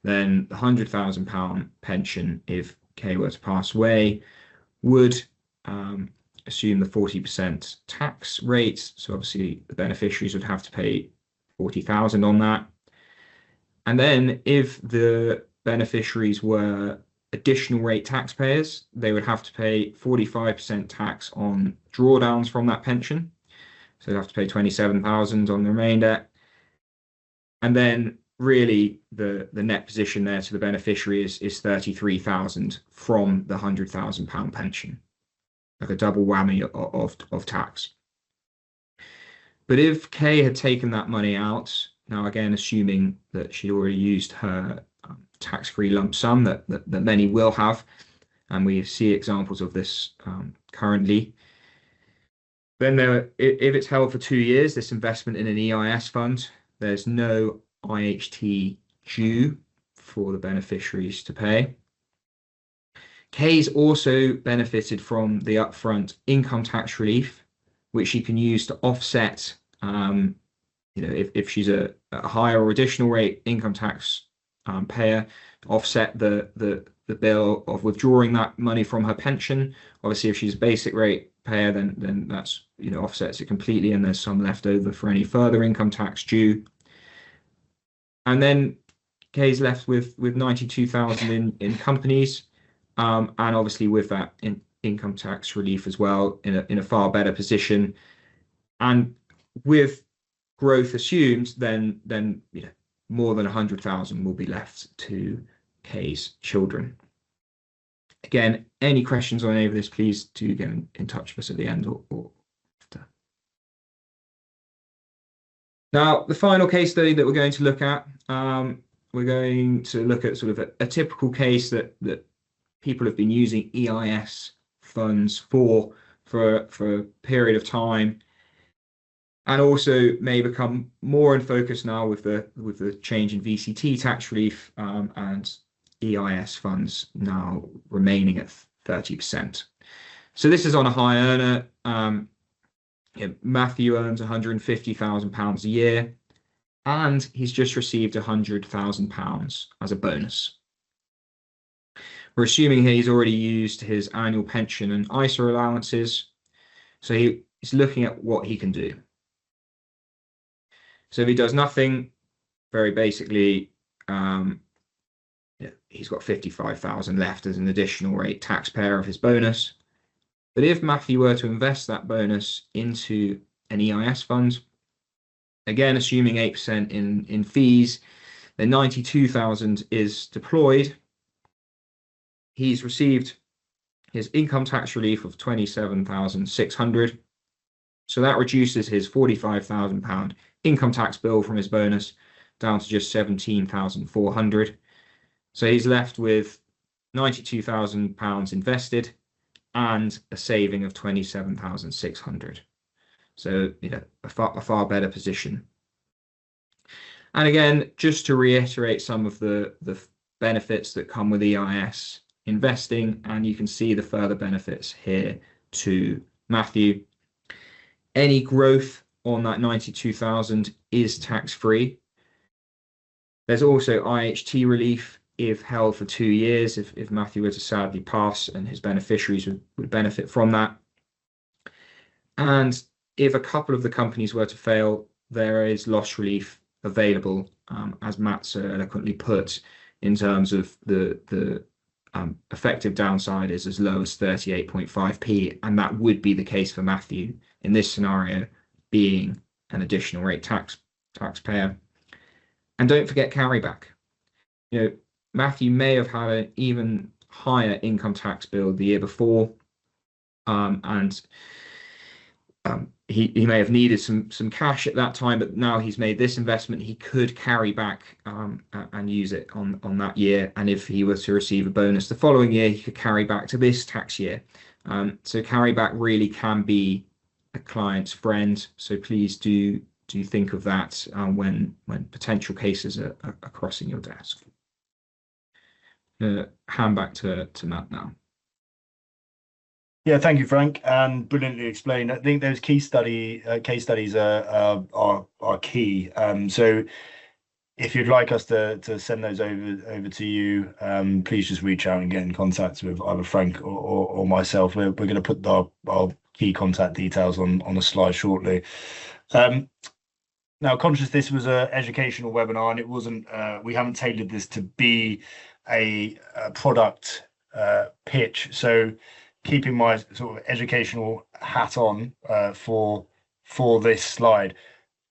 then the £100,000 pension, if Kay were to pass away, would assume the 40% tax rate. So obviously the beneficiaries would have to pay 40,000 on that. And then if the beneficiaries were additional rate taxpayers, they would have to pay 45% tax on drawdowns from that pension. So they'd have to pay 27,000 on the remainder. And then really the net position there to the beneficiary is 33,000 from the £100,000 pension, like a double whammy of tax. But if Kay had taken that money out, now again assuming that she'd already used her tax-free lump sum that many will have, and we see examples of this currently, then if it's held for 2 years, this investment in an EIS fund, there's no IHT due for the beneficiaries to pay. Kay's also benefited from the upfront income tax relief, which she can use to offset, if she's a higher or additional rate income tax payer, to offset the bill of withdrawing that money from her pension. Obviously, if she's a basic rate payer, then that's offsets it completely, and there's some left over for any further income tax due. And then Kay's left with 92,000 in companies, and obviously with that income tax relief as well, in a far better position. And with growth assumed, then more than 100,000 will be left to Kay's children. Again, any questions on any of this, please do get in touch with us at the end or after. Now, the final case study that we're going to look at, we're going to look at sort of a typical case that people have been using EIS funds for a period of time, and also may become more in focus now with the change in VCT tax relief and EIS funds now remaining at 30%. So this is on a high earner. Matthew earns £150,000 a year, and he's just received £100,000 as a bonus. We're assuming here he's already used his annual pension and ISA allowances, so he's looking at what he can do. So if he does nothing, very basically, he's got 55,000 left as an additional rate taxpayer of his bonus. But if Matthew were to invest that bonus into an EIS fund, again assuming 8% in fees, then 92,000 is deployed. He's received his income tax relief of 27,600. So that reduces his £45,000 income tax bill from his bonus down to just 17,400. So he's left with £92,000 invested and a saving of 27,600. So a far better position. And again, just to reiterate some of the benefits that come with EIS investing, and you can see the further benefits here to Matthew. Any growth on that 92,000 is tax-free. There's also IHT relief if held for 2 years, if Matthew were to sadly pass, and his beneficiaries would benefit from that. And if a couple of the companies were to fail, there is loss relief available, as Matt so eloquently put, in terms of the effective downside is as low as 38.5p, and that would be the case for Matthew in this scenario, being an additional rate taxpayer. And don't forget carryback. Matthew may have had an even higher income tax bill the year before, and he may have needed some cash at that time, but now he's made this investment, he could carry back and use it on that year. And if he was to receive a bonus the following year, he could carry back to this tax year. So carryback really can be a client's friend. So please do think of that when potential cases are crossing your desk. Hand back to Matt now. Yeah, thank you, Frank, and brilliantly explained. I think those case studies are key. So if you'd like us to send those over to you, please just reach out and get in contact with either Frank or myself. We're going to put our key contact details on the slide shortly. Now, conscious this was an educational webinar, and it wasn't. We haven't tailored this to be a product pitch. So, keeping my sort of educational hat on for this slide,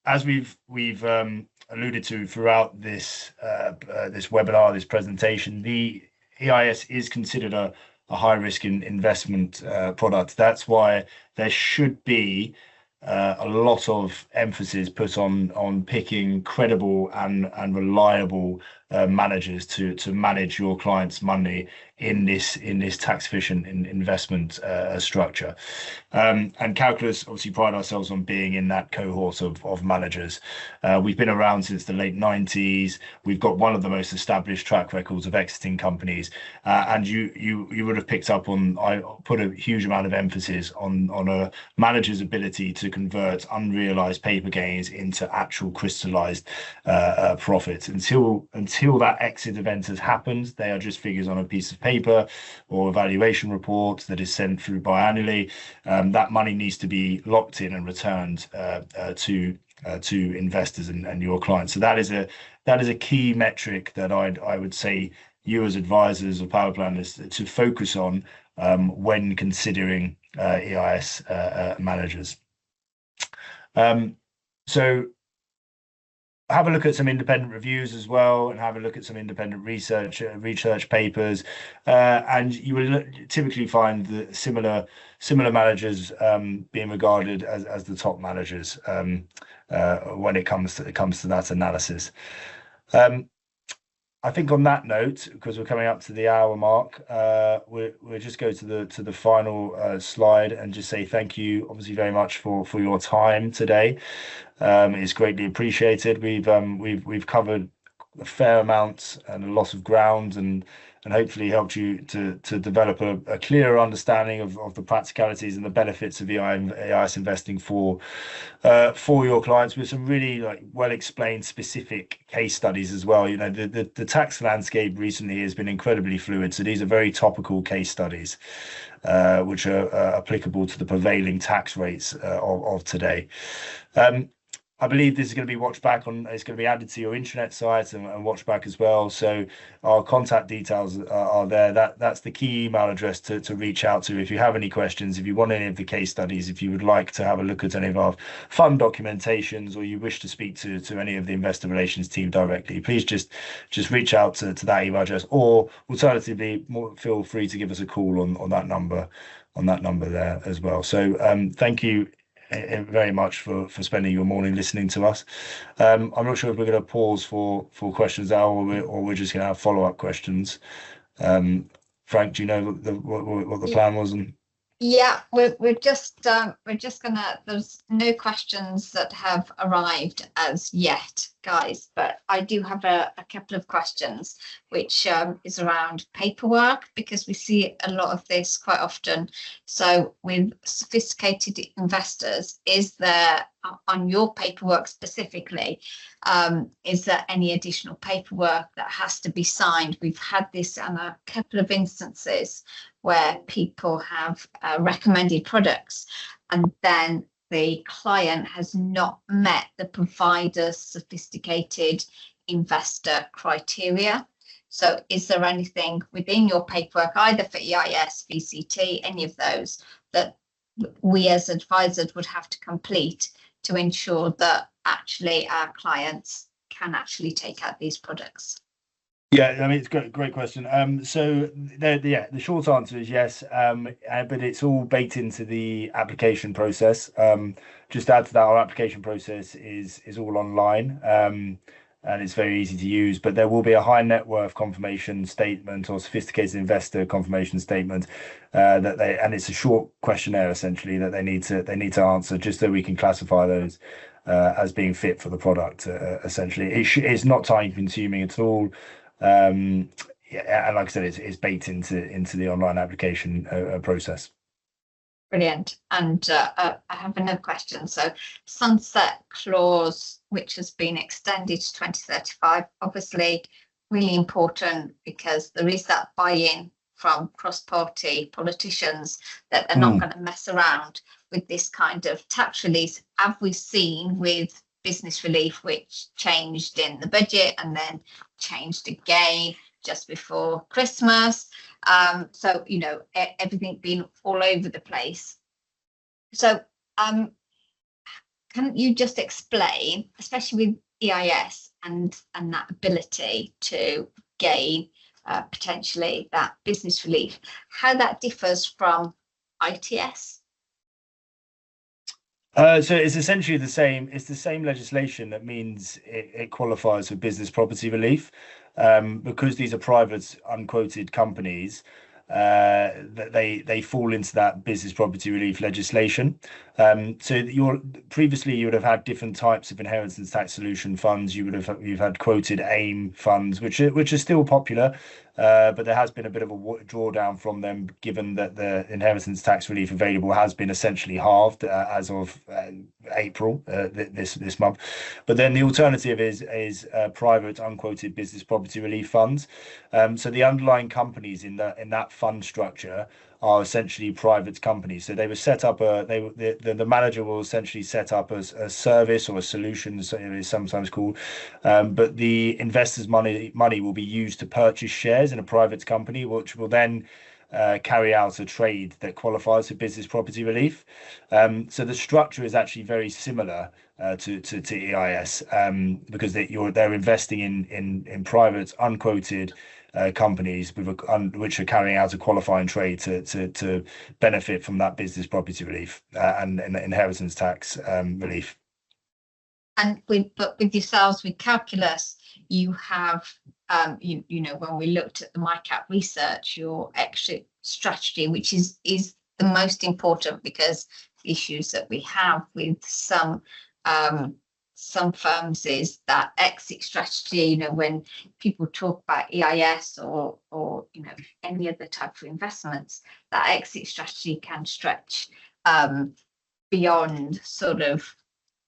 as we've alluded to throughout this webinar, this presentation, the EIS is considered a high risk investment product. That's why there should be a lot of emphasis put on picking credible and reliable managers to manage your clients' money in this tax efficient investment structure. And Calculus obviously pride ourselves on being in that cohort of managers. We've been around since the late 90s. We've got one of the most established track records of exiting companies, and you would have picked up on, I put a huge amount of emphasis on a manager's ability to convert unrealized paper gains into actual crystallized profits. Until that exit event has happened, they are just figures on a piece of paper or a valuation report that is sent through biannually. That money needs to be locked in and returned to investors and your clients. So that is a key metric that I would say you as advisors or power planners to focus on when considering EIS managers. So have a look at some independent reviews as well, and have a look at some independent research papers, and you will typically find that similar managers being regarded as the top managers when it comes to that analysis. I think on that note, because we're coming up to the hour mark, we'll just go to the final slide and just say thank you, obviously, very much for your time today. It's greatly appreciated. We've covered a fair amount and a lot of ground, and hopefully helped you to develop a clearer understanding of the practicalities and the benefits of EIS investing for your clients, with some really well explained specific case studies as well. The tax landscape recently has been incredibly fluid, so these are very topical case studies which are applicable to the prevailing tax rates of today. I believe this is going to be watched back on. It's going to be added to your intranet site and watched back as well. So our contact details are there. That's the key email address to reach out to if you have any questions, if you want any of the case studies, if you would like to have a look at any of our fund documentations, or you wish to speak to any of the investor relations team directly. Please just reach out to that email address, or alternatively, feel free to give us a call on that number there as well. So thank you very much for spending your morning listening to us. I'm not sure if we're going to pause for questions now, or we're just going to have follow-up questions. Frank, do you know what the plan was? Yeah, we're just gonna. There's no questions that have arrived as yet, guys, but I do have a couple of questions, which is around paperwork, because we see a lot of this quite often. So with sophisticated investors, is there, on your paperwork specifically, is there any additional paperwork that has to be signed? We've had this on a couple of instances where people have recommended products, and then the client has not met the provider's sophisticated investor criteria. So is there anything within your paperwork, either for EIS, VCT, any of those, that we as advisors would have to complete to ensure that actually our clients can actually take out these products? Yeah, I mean, it's a great question. So the short answer is yes, but it's all baked into the application process. Just to add to that, our application process is all online, and it's very easy to use. But there will be a high net worth confirmation statement or sophisticated investor confirmation statement and it's a short questionnaire essentially that they need to answer, just so we can classify those as being fit for the product. Essentially, it's not time consuming at all. Yeah, and like I said, it's baked into the online application process. Brilliant. And I have another question. So sunset clause, which has been extended to 2035, obviously really important, because there is that buy-in from cross-party politicians that they're not going to mess around with this kind of tax release, as we've seen with business relief, which changed in the budget and then changed again just before Christmas. So, you know, everything being all over the place. So can you just explain, especially with EIS and that ability to gain potentially that business relief, how that differs from ITS? So it's essentially the same. It's the same legislation that means it qualifies for business property relief, because these are private unquoted companies. That they fall into that business property relief legislation. So previously you would have had different types of inheritance tax solution funds. You've had quoted AIM funds, which are still popular, but there has been a bit of a drawdown from them, given that the inheritance tax relief available has been essentially halved as of April this month. But then the alternative is private unquoted business property relief funds. So the underlying companies in that fund structure are essentially private companies. So they were set up. The manager will essentially set up a service or a solution, as it is sometimes called. But the investors' money will be used to purchase shares in a private company, which will then carry out a trade that qualifies for business property relief. So the structure is actually very similar to EIS, because they're investing in private unquoted companies which are carrying out a qualifying trade to benefit from that business property relief and inheritance tax relief. And with yourselves, with Calculus, you have you know, when we looked at the MyCap research, your exit strategy, which is the most important, because the issues that we have with some firms is that exit strategy. You know, when people talk about EIS or you know, any other type of investments, that exit strategy can stretch beyond sort of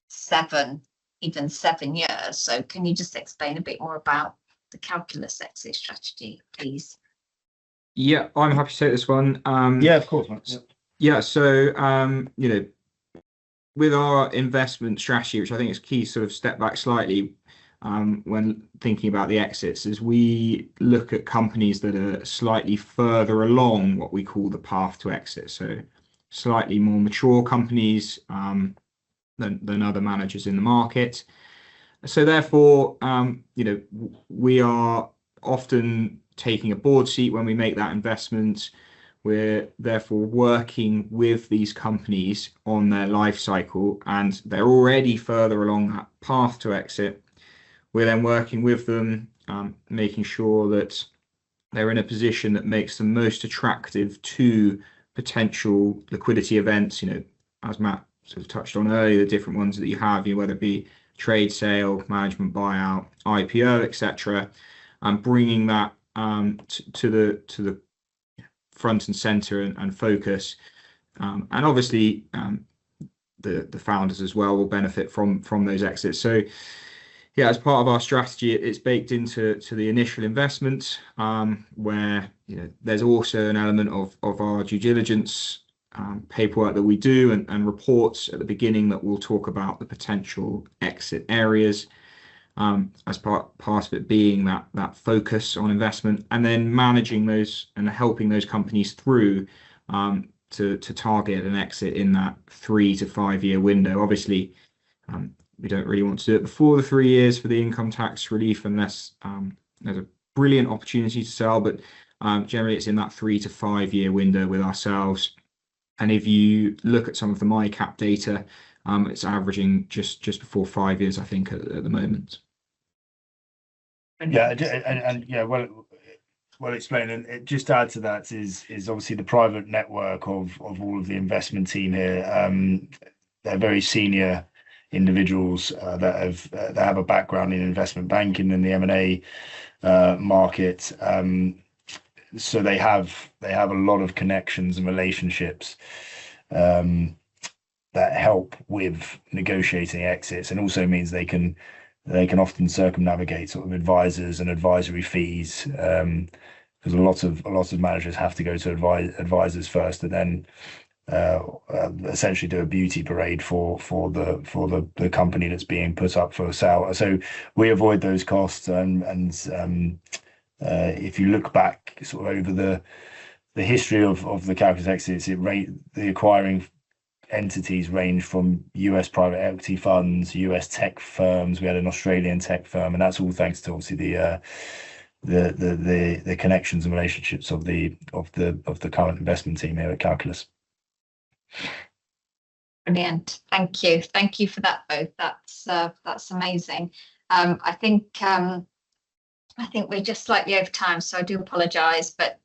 7 years. So can you just explain a bit more about the Calculus exit strategy, please? Yeah, I'm happy to take this one. Yeah, of course. Yeah, so you know, with our investment strategy, which I think is key, sort of step back slightly when thinking about the exits, is we look at companies that are slightly further along what we call the path to exit. So slightly more mature companies than other managers in the market. So therefore, you know, we are often taking a board seat when we make that investment. We're therefore working with these companies on their life cycle, and they're already further along that path to exit. We're then working with them, making sure that they're in a position that makes them most attractive to potential liquidity events. You know, as Matt sort of touched on earlier, the different ones that you have, you know, whether it be trade sale, management buyout, IPO, etc., and bringing that to the front and center and focus, and obviously the founders as well will benefit from those exits. So yeah, as part of our strategy, it's baked into the initial investment, where, you know, there's also an element of our due diligence paperwork that we do and reports at the beginning that will talk about the potential exit areas, as part of it being that focus on investment, and then managing those and helping those companies through to target an exit in that 3 to 5 year window. Obviously, we don't really want to do it before the 3 years for the income tax relief unless there's a brilliant opportunity to sell, but generally it's in that 3 to 5 year window with ourselves. And if you look at some of the MyCap data, it's averaging just before 5 years, I think, at the moment. Yeah, and yeah, well explained. And it, just to add to that is obviously the private network of all of the investment team here. They're very senior individuals that have a background in investment banking and the M&A market. So they have a lot of connections and relationships that help with negotiating exits, and also means they can often circumnavigate sort of advisors and advisory fees, because a lot of managers have to go to advisors first and then essentially do a beauty parade for the company that's being put up for sale. So we avoid those costs, and if you look back sort of over the history of the calculus exits, the acquiring entities range from US private equity funds, US tech firms. We had an Australian tech firm, and that's all thanks to obviously the connections and relationships of the current investment team here at Calculus. Brilliant. Thank you for that, both. That's amazing. I think we're just slightly over time, so I do apologize, but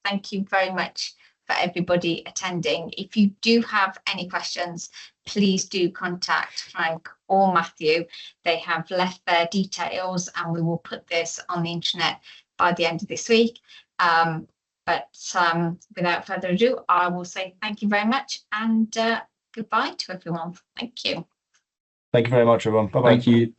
thank you very much for everybody attending. If you do have any questions, please do contact Frank or Matthew. They have left their details, and we will put this on the internet by the end of this week. But without further ado, I will say thank you very much, and goodbye to everyone. Thank you. Thank you very much, everyone. Bye-bye. Thank you.